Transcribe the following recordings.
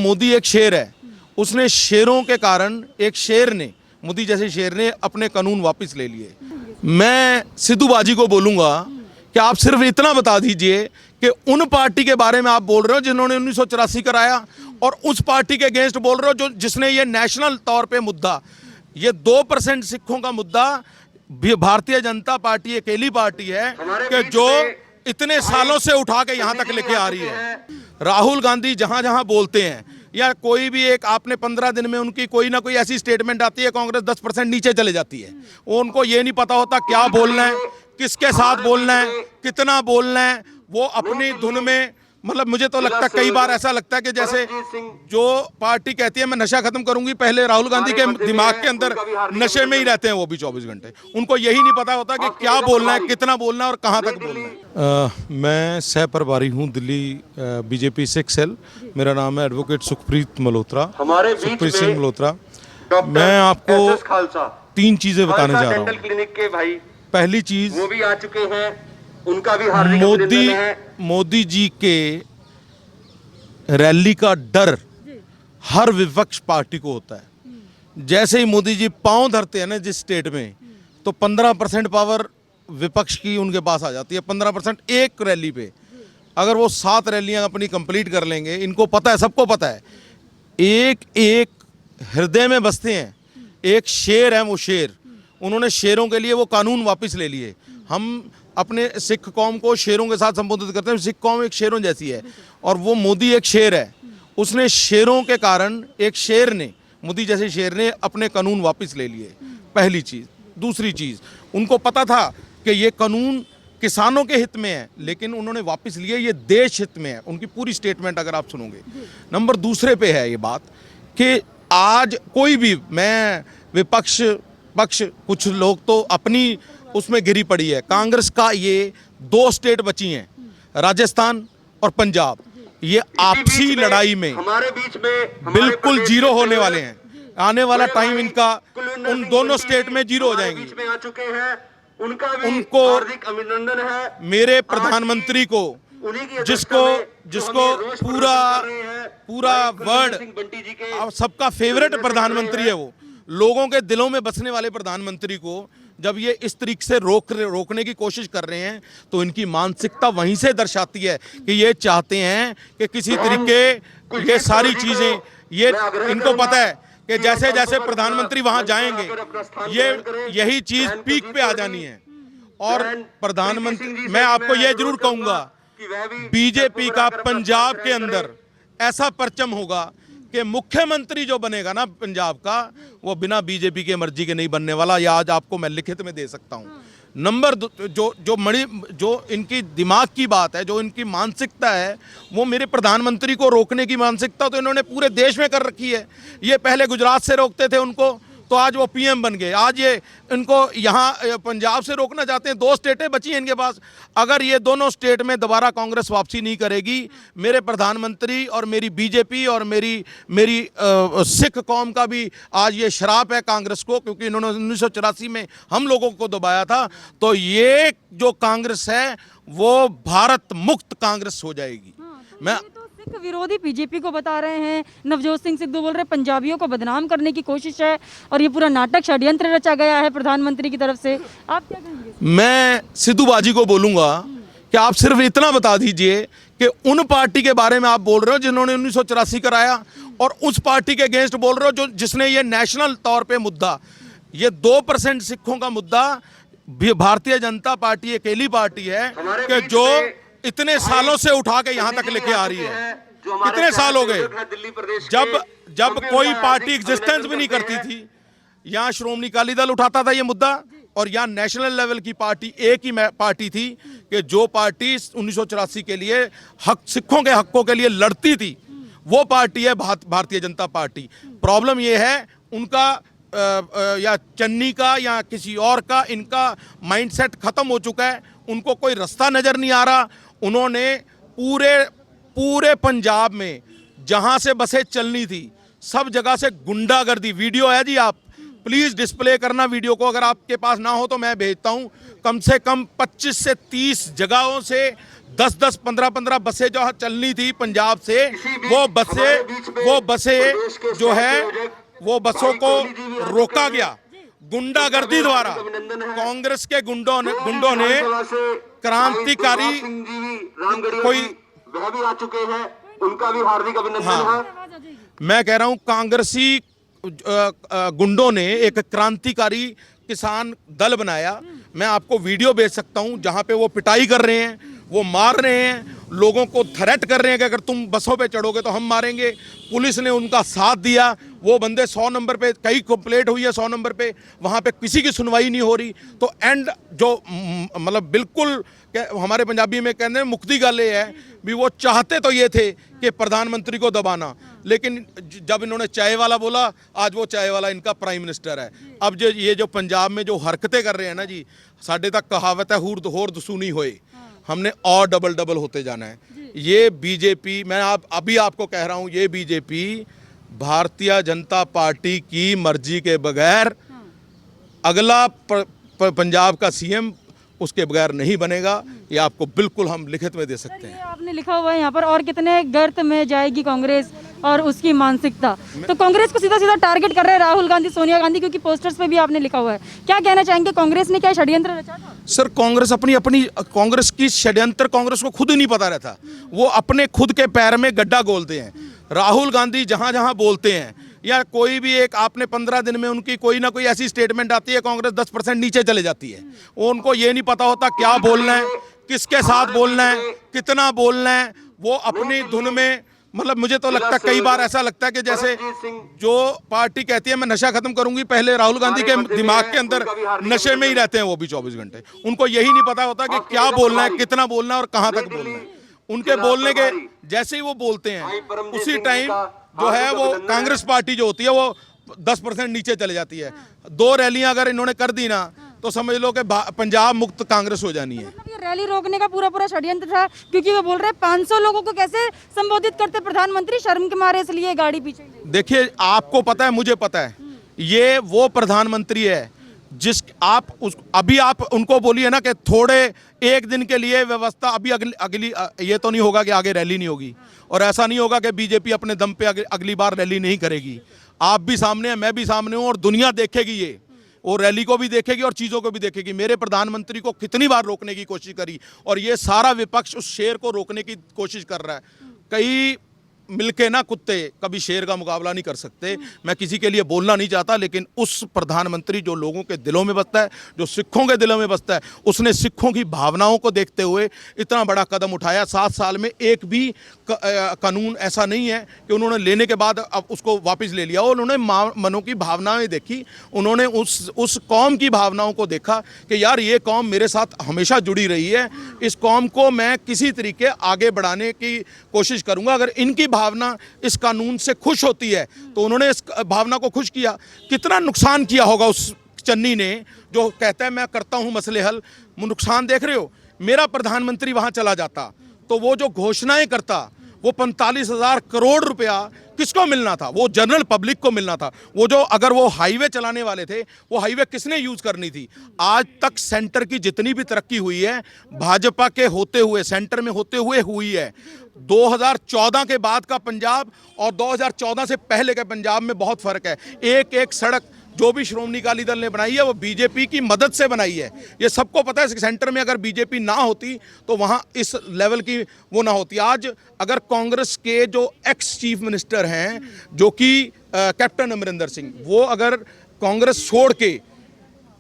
मोदी एक शेर है, उसने शेरों के कारण एक शेर ने, मोदी जैसे शेर ने अपने कानून वापस ले लिए। मैं सिद्धू बाजी को बोलूंगा कि आप सिर्फ इतना बता दीजिए कि उन पार्टी के बारे में आप बोल रहे हो जिन्होंने 1984 कराया और उस पार्टी के अगेंस्ट बोल रहे हो जो जिसने ये नेशनल तौर पे मुद्दा, ये 2% सिखों का मुद्दा, भारतीय जनता पार्टी अकेली पार्टी है कि जो इतने सालों से उठा के यहां तक लेके आ रही है। राहुल गांधी जहां जहां बोलते हैं या कोई भी एक, आपने 15 दिन में उनकी कोई ना कोई ऐसी स्टेटमेंट आती है, कांग्रेस 10% नीचे चले जाती है। वो उनको ये नहीं पता होता क्या बोलना है, किसके साथ बोलना है, कितना बोलना है। वो अपनी धुन में, मतलब मुझे तो लगता है कई बार ऐसा लगता है कि जैसे जो पार्टी कहती है मैं नशा खत्म करूंगी, पहले राहुल गांधी के दिमाग के अंदर नशे में ही रहते हैं वो भी 24 घंटे। उनको यही नहीं पता होता कि क्या बोलना है, कितना बोलना है और कहां तक बोलना है। मैं सह प्रभारी हूं दिल्ली बीजेपी 6 सेल। मेरा नाम है एडवोकेट सुखप्रीत मल्होत्रा, सुखप्रीत सिंह मल्होत्रा। मैं आपको 3 चीजें बताने जा रहा हूँ। पहली चीज, वो भी आ चुके हैं, उनका भी हार्दिक अभिनंदन है। मोदी जी के रैली का डर हर विपक्ष पार्टी को होता है। जैसे ही मोदी जी पांव धरते हैं ना जिस स्टेट में, तो 15% पावर विपक्ष की उनके पास आ जाती है। 15% एक रैली पे। अगर वो 7 रैलियां अपनी कंप्लीट कर लेंगे, इनको पता है, सबको पता है, एक एक हृदय में बसते हैं। एक शेर है वो शेर, उन्होंने शेरों के लिए वो कानून वापस ले लिए। हम अपने सिख कौम को शेरों के साथ संबोधित करते हैं। सिख कौम एक शेरों जैसी है और वो मोदी एक शेर है, उसने शेरों के कारण एक शेर ने, मोदी जैसे शेर ने अपने कानून वापस ले लिए। पहली चीज़। दूसरी चीज़, उनको पता था कि ये कानून किसानों के हित में है, लेकिन उन्होंने वापस लिए, ये देश हित में है। उनकी पूरी स्टेटमेंट अगर आप सुनोगे। नंबर दूसरे पे है ये बात कि आज कोई भी, मैं विपक्ष पक्ष, कुछ लोग तो अपनी उसमें गिरी पड़ी है। कांग्रेस का ये 2 स्टेट बची हैं, राजस्थान और पंजाब। ये आपसी लड़ाई में हमारे बीच में बिल्कुल जीरो होने वाले हैं। आने वाला टाइम इनका उन दोनों स्टेट में जीरो हो जाएंगी। आ चुके हैं, उनको हार्दिक अभिनंदन है। मेरे प्रधानमंत्री को, जिसको पूरा वर्ल्ड सबका फेवरेट प्रधानमंत्री है, वो लोगों के दिलों में बसने वाले प्रधानमंत्री को जब ये इस तरीके से रोकने की कोशिश कर रहे हैं, तो इनकी मानसिकता वहीं से दर्शाती है कि ये चाहते हैं कि किसी तरीके ये सारी चीजें, ये इनको पता है कि जैसे जैसे प्रधानमंत्री वहां जाएंगे, ये यही चीज पीक पे आ जानी है। और प्रधानमंत्री, मैं आपको ये जरूर कहूंगा, बीजेपी का पंजाब के अंदर ऐसा परचम होगा कि मुख्यमंत्री जो बनेगा ना पंजाब का, वो बिना बीजेपी के मर्जी के नहीं बनने वाला। ये आज आपको मैं लिखित में दे सकता हूँ। नंबर जो इनकी दिमाग की बात है, जो इनकी मानसिकता है, वो मेरे प्रधानमंत्री को रोकने की मानसिकता तो इन्होंने पूरे देश में कर रखी है। ये पहले गुजरात से रोकते थे उनको, तो आज वो पीएम बन गए। आज ये इनको यहाँ पंजाब से रोकना चाहते हैं। 2 स्टेटें बची हैं इनके पास। अगर ये दोनों स्टेट में दोबारा कांग्रेस वापसी नहीं करेगी, मेरे प्रधानमंत्री और मेरी बीजेपी और मेरी सिख कौम का भी आज ये श्राप है कांग्रेस को, क्योंकि इन्होंने 1984 में हम लोगों को दबाया था। तो ये जो कांग्रेस है वो भारत मुक्त कांग्रेस हो जाएगी। मैं सिख विरोधी बीजेपी को बता रहे हैं, नवजोत सिंह सिद्धू बोल रहे हैं पंजाबियों को बदनाम करने की कोशिश है और ये पूरा नाटक षड्यंत्र रचा गया है प्रधानमंत्री की तरफ से। आप क्या कहेंगे? मैं सिद्धू बाजी को बोलूंगा कि आप सिर्फ इतना बता दीजिए कि उन पार्टी के बारे में आप बोल रहे हो जिन्होंने 1984 कराया और उस पार्टी के अगेंस्ट बोल रहे हो जो जिसने ये नेशनल तौर पे मुद्दा, ये 2% सिखों का मुद्दा, भारतीय जनता पार्टी अकेली पार्टी है कि जो इतने सालों से उठा के यहां तक लेके आ रही है। कितने साल हो गए जब कोई पार्टी एग्जिस्टेंस भी नहीं करती थी, यहां श्रोमणी अकाली दल उठाता था ये मुद्दा, और यहां नेशनल लेवल की पार्टी एक ही पार्टी थी कि जो पार्टी 1984 के लिए सिखों के हकों के लिए लड़ती थी, वो पार्टी है भारतीय जनता पार्टी। प्रॉब्लम ये है उनका या चन्नी का या किसी और का, इनका माइंडसेट खत्म हो चुका है। उनको कोई रास्ता नजर नहीं आ रहा। उन्होंने पूरे पंजाब में जहां से बसें चलनी थी, सब जगह से गुंडागर्दी, वीडियो है जी, आप प्लीज डिस्प्ले करना वीडियो को, अगर आपके पास ना हो तो मैं भेजता हूं। कम से कम 25 से 30 जगहों से 10-10, 15-15 बसें जो चलनी थी पंजाब से, वो बसें जो है वो बसों को रोका गया गुंडागर्दी द्वारा। कांग्रेस के गुंडों ने क्रांतिकारी कोई, वह भी आ चुके हैं, उनका भी हार्दिक अभिनंदन है। मैं कह रहा हूं कांग्रेसी गुंडों ने एक क्रांतिकारी किसान दल बनाया। मैं आपको वीडियो भेज सकता हूं जहां पे वो पिटाई कर रहे हैं, वो मार रहे हैं, लोगों को थ्रेट कर रहे हैं कि अगर तुम बसों पे चढ़ोगे तो हम मारेंगे। पुलिस ने उनका साथ दिया। वो बंदे 100 नंबर पे, कई कंप्लेंट हुई है 100 नंबर पे, वहां पे किसी की सुनवाई नहीं हो रही। तो एंड जो मतलब बिल्कुल हमारे पंजाबी में कहते हैं मुक्ति गाले है भी, वो चाहते तो ये थे कि प्रधानमंत्री को दबाना, लेकिन जब इन्होंने चाय वाला बोला, आज वो चाय वाला इनका प्राइम मिनिस्टर है। अब जो ये जो पंजाब में जो हरकतें कर रहे हैं ना जी, साढ़े तक कहावत है होर दसूनी होए, हमने और डबल होते जाना है। ये बीजेपी, मैं अभी आपको कह रहा हूं, ये बीजेपी भारतीय जनता पार्टी की मर्जी के बगैर अगला पंजाब का सीएम उसके बगैर नहीं बनेगा। ये आपको बिल्कुल हम लिखित में दे सकते हैं। आपने लिखा हुआ है यहाँ पर, और कितने गर्त में जाएगी कांग्रेस और उसकी मानसिकता। तो कांग्रेस को सीधा सीधा टारगेट कर रहे हैं राहुल गांधी, सोनिया गांधी, क्योंकि पोस्टर्स पे भी आपने लिखा हुआ है। क्या कहना चाहेंगे, कांग्रेस ने क्या षड्यंत्र रचा था? सर, कांग्रेस अपनी कांग्रेस की षड्यंत्र कांग्रेस को खुद ही नहीं पता रहता। वो अपने खुद के पैर में गड्ढा गोलते हैं। राहुल गांधी जहां जहां बोलते हैं, या कोई भी एक आपने 15 दिन में उनकी कोई ना कोई ऐसी स्टेटमेंट आती है, कांग्रेस 10% नीचे चले जाती है। वो उनको ये नहीं पता होता क्या बोलना है, किसके साथ बोलना है, कितना बोलना है। वो अपनी धुन में, मतलब मुझे तो लगता है कई बार ऐसा लगता है कि जैसे जो पार्टी कहती है मैं नशा खत्म करूंगी, पहले राहुल गांधी के दिमाग के अंदर नशे में ही रहते हैं वो भी 24 घंटे। उनको यही नहीं पता होता कि क्या बोलना है, कितना बोलना है और कहां तक बोलना है। उनके बोलने के जैसे ही वो बोलते हैं, उसी टाइम जो है वो कांग्रेस पार्टी जो होती है वो 10% नीचे चले जाती है। 2 रैलियां अगर इन्होंने कर दी ना, तो समझ लो कि पंजाब मुक्त कांग्रेस हो जानी है। ये रैली रोकने का पूरा षड्यंत्र था, क्योंकि वो बोल रहे हैं 500 लोगों को कैसे संबोधित करते प्रधानमंत्री, शर्म के मारे इसलिए गाड़ी पीछे। देखिए, आपको पता है, मुझे पता है, ये वो प्रधानमंत्री है अभी आप उनको बोलिए ना कि थोड़े एक दिन के लिए व्यवस्था, अभी अगली ये तो नहीं होगा कि आगे रैली नहीं होगी, और ऐसा नहीं होगा कि बीजेपी अपने दम पे अगली बार रैली नहीं करेगी। आप भी सामने हैं, मैं भी सामने हूं, और दुनिया देखेगी ये, वो रैली को भी देखेगी और चीज़ों को भी देखेगी। मेरे प्रधानमंत्री को कितनी बार रोकने की कोशिश करी, और ये सारा विपक्ष उस शेर को रोकने की कोशिश कर रहा है। कई मिलके ना कुत्ते कभी शेर का मुकाबला नहीं कर सकते। मैं किसी के लिए बोलना नहीं चाहता, लेकिन उस प्रधानमंत्री जो लोगों के दिलों में बसता है, जो सिखों के दिलों में बसता है, उसने सिखों की भावनाओं को देखते हुए इतना बड़ा कदम उठाया। 7 साल में एक भी कानून ऐसा नहीं है कि उन्होंने लेने के बाद अब उसको वापस ले लिया। उन्होंने मनों की भावनाएं देखी, उन्होंने उस कौम की भावनाओं को देखा कि यार ये कौम मेरे साथ हमेशा जुड़ी रही है, इस कौम को मैं किसी तरीके आगे बढ़ाने की कोशिश करूंगा। अगर इनकी भावना इस कानून से खुश होती है तो उन्होंने इस भावना को खुश किया। कितना नुकसान किया होगा उस चन्नी ने जो कहता है मैं करता हूं मसले हल। नुकसान देख रहे हो, मेरा प्रधानमंत्री वहां चला जाता तो वो जो घोषणाएं करता, वो 45,000 करोड़ रुपया किसको मिलना था? वो जनरल पब्लिक को मिलना था। वो जो अगर वो हाईवे चलाने वाले थे, वो हाईवे किसने यूज करनी थी? आज तक सेंटर की जितनी भी तरक्की हुई है, भाजपा के होते हुए, सेंटर में होते हुए हुई है। 2014 के बाद का पंजाब और 2014 से पहले के पंजाब में बहुत फर्क है। एक एक सड़क जो भी श्रोमणी अकाली दल ने बनाई है वो बीजेपी की मदद से बनाई है। ये सबको पता है। सेंटर में अगर बीजेपी ना होती तो वहां इस लेवल की वो ना होती। आज अगर कांग्रेस के जो एक्स चीफ मिनिस्टर हैं, जो कि कैप्टन अमरिंदर सिंह, वो अगर कांग्रेस छोड़ के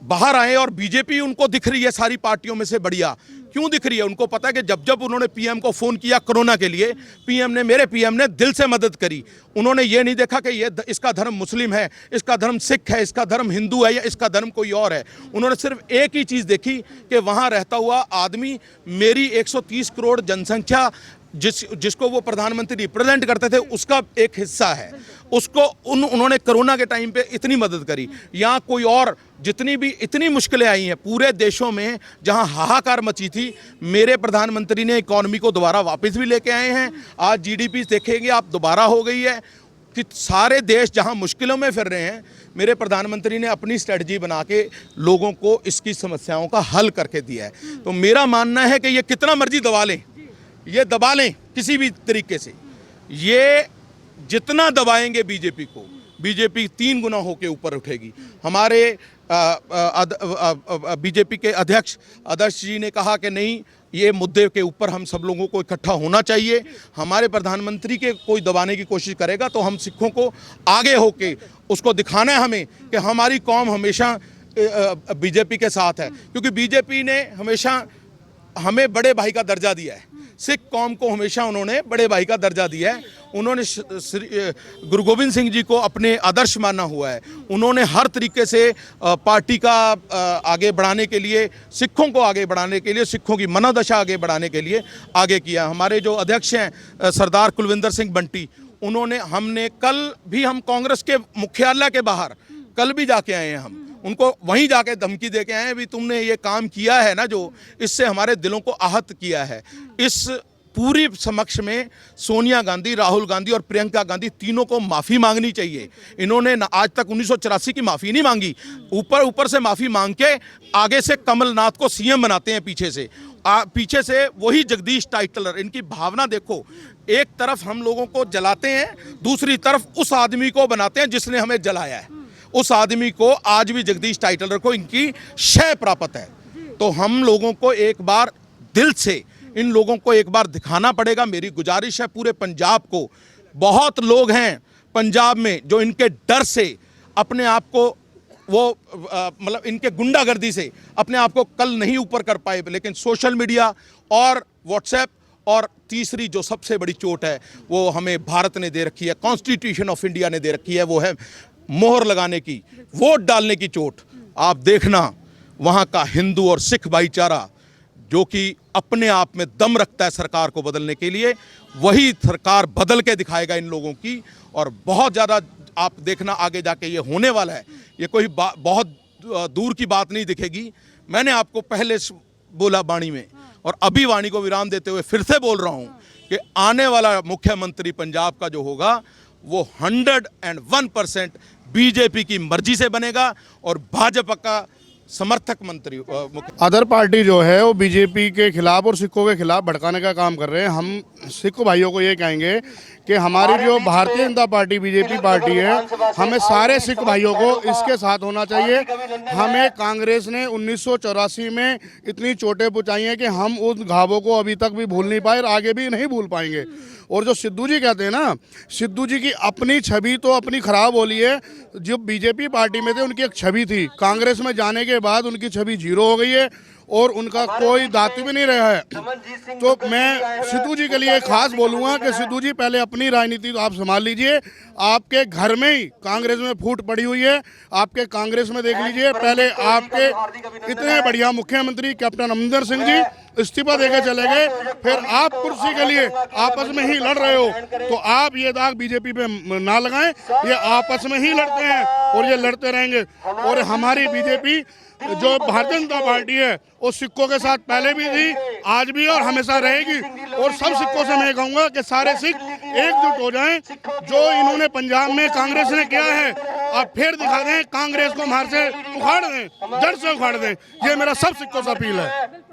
बाहर आए और बीजेपी उनको दिख रही है सारी पार्टियों में से बढ़िया, क्यों दिख रही है? उनको पता है कि जब जब उन्होंने पीएम को फोन किया कोरोना के लिए, मेरे पीएम ने दिल से मदद करी। उन्होंने ये नहीं देखा कि ये इसका धर्म मुस्लिम है, इसका धर्म सिख है, इसका धर्म हिंदू है या इसका धर्म कोई और है। उन्होंने सिर्फ एक ही चीज़ देखी कि वहाँ रहता हुआ आदमी, मेरी 130 करोड़ जनसंख्या जिसको वो प्रधानमंत्री रिप्रेजेंट करते थे, उसका एक हिस्सा है। उसको उन्होंने कोरोना के टाइम पे इतनी मदद करी। यहाँ कोई और जितनी भी इतनी मुश्किलें आई हैं पूरे देशों में, जहाँ हाहाकार मची थी, मेरे प्रधानमंत्री ने इकॉनमी को दोबारा वापस भी लेके आए हैं। आज जीडीपी देखेंगे आप, दोबारा हो गई है कि सारे देश जहाँ मुश्किलों में फिर रहे हैं, मेरे प्रधानमंत्री ने अपनी स्ट्रेटजी बना के लोगों को इसकी समस्याओं का हल करके दिया है। तो मेरा मानना है कि ये कितना मर्जी दबा लें, ये दबा लें किसी भी तरीके से, ये जितना दबाएंगे बीजेपी को, बीजेपी 3 गुना होके ऊपर उठेगी। हमारे बीजेपी के अध्यक्ष आदर्श जी ने कहा कि नहीं, ये मुद्दे के ऊपर हम सब लोगों को इकट्ठा होना चाहिए। हमारे प्रधानमंत्री के कोई दबाने की कोशिश करेगा तो हम सिखों को आगे होके उसको दिखाना है हमें कि हमारी कौम हमेशा बीजेपी के साथ है, क्योंकि बीजेपी ने हमेशा हमें बड़े भाई का दर्जा दिया है। सिख कौम को हमेशा उन्होंने बड़े भाई का दर्जा दिया है। उन्होंने गुरु गोविंद सिंह जी को अपने आदर्श माना हुआ है। उन्होंने हर तरीके से पार्टी का आगे बढ़ाने के लिए, सिखों को आगे बढ़ाने के लिए, सिखों की मनोदशा आगे बढ़ाने के लिए आगे किया। हमारे जो अध्यक्ष हैं सरदार कुलविंदर सिंह बंटी, उन्होंने, हमने कल भी हम कांग्रेस के मुख्यालय के बाहर कल भी जाके आए हैं, हम उनको वहीं जाके धमकी दे के आए हैं, भी तुमने ये काम किया है ना जो, इससे हमारे दिलों को आहत किया है। इस पूरी समक्ष में सोनिया गांधी, राहुल गांधी और प्रियंका गांधी तीनों को माफ़ी मांगनी चाहिए। इन्होंने आज तक 1984 की माफ़ी नहीं मांगी, ऊपर से माफ़ी मांग के आगे से कमलनाथ को सीएम बनाते हैं, पीछे से वही जगदीश टाइटलर। इनकी भावना देखो, एक तरफ हम लोगों को जलाते हैं, दूसरी तरफ उस आदमी को बनाते हैं जिसने हमें जलाया है। उस आदमी को आज भी जगदीश टाइटलर को इनकी शय प्राप्त है। तो हम लोगों को एक बार दिल से इन लोगों को एक बार दिखाना पड़ेगा। मेरी गुजारिश है पूरे पंजाब को, बहुत लोग हैं पंजाब में जो इनके डर से अपने आप को मतलब इनके गुंडागर्दी से अपने आप को कल नहीं ऊपर कर पाए, लेकिन सोशल मीडिया और व्हाट्सएप, और तीसरी जो सबसे बड़ी चोट है वो हमें भारत ने दे रखी है, कॉन्स्टिट्यूशन ऑफ इंडिया ने दे रखी है, वो है मोहर लगाने की, वोट डालने की चोट। आप देखना वहाँ का हिंदू और सिख भाईचारा जो कि अपने आप में दम रखता है सरकार को बदलने के लिए, वही सरकार बदल के दिखाएगा इन लोगों की। और बहुत ज़्यादा आप देखना आगे जाके ये होने वाला है, ये कोई बहुत दूर की बात नहीं दिखेगी। मैंने आपको पहले बोला वाणी में, और अभी वाणी को विराम देते हुए फिर से बोल रहा हूँ कि आने वाला मुख्यमंत्री पंजाब का जो होगा वो 101% बीजेपी की मर्जी से बनेगा और भाजपा का समर्थक मंत्री अदर पार्टी जो है वो बीजेपी के खिलाफ और सिखों के खिलाफ भड़काने का काम कर रहे हैं। हम सिख भाइयों को ये कहेंगे कि हमारी जो Bharatiya Janata party BJP party है, हमें सारे सिख भाइयों को इसके साथ होना चाहिए। हमें कांग्रेस ने 1984 में इतनी चोटें पहुंचाई हैं कि हम उन घावों को अभी तक भी भूल नहीं पाए और आगे भी नहीं भूल पाएंगे। और जो सिद्धू जी कहते हैं ना, सिद्धू जी की अपनी छवि तो अपनी खराब हो ली है। जो बीजेपी पार्टी में थे उनकी एक छवि थी, कांग्रेस में जाने के बाद उनकी छवि 0 हो गई है और उनका कोई दातु भी नहीं रहा है। तो मैं सिद्धू जी के लिए खास बोलूँगा कि सिद्धू जी पहले अपनी राजनीति तो आप संभाल लीजिए। आपके घर में ही कांग्रेस में फूट पड़ी हुई है, आपके कांग्रेस में देख लीजिए। पहले आपके इतने बढ़िया मुख्यमंत्री कैप्टन अमरिंदर सिंह जी इस्तीफा देकर चले गए, फिर आप कुर्सी के लिए आपस में ही लड़ रहे हो। तो आप ये दाग बीजेपी पे ना लगाएं, ये आपस में ही लड़ते हैं और ये लड़ते रहेंगे। और हमारी बीजेपी जो भारतीय जनता पार्टी है वो सिखों के साथ पहले भी थी, आज भी और हमेशा रहेगी। और सब सिखों से मैं कहूँगा कि सारे सिख एकजुट हो जाएं। जो इन्होंने पंजाब में कांग्रेस ने किया है, आप फिर दिखा दें, कांग्रेस को मार से उखाड़ दें, जड़ से उखाड़ दें। ये मेरा सब सिखों से अपील है।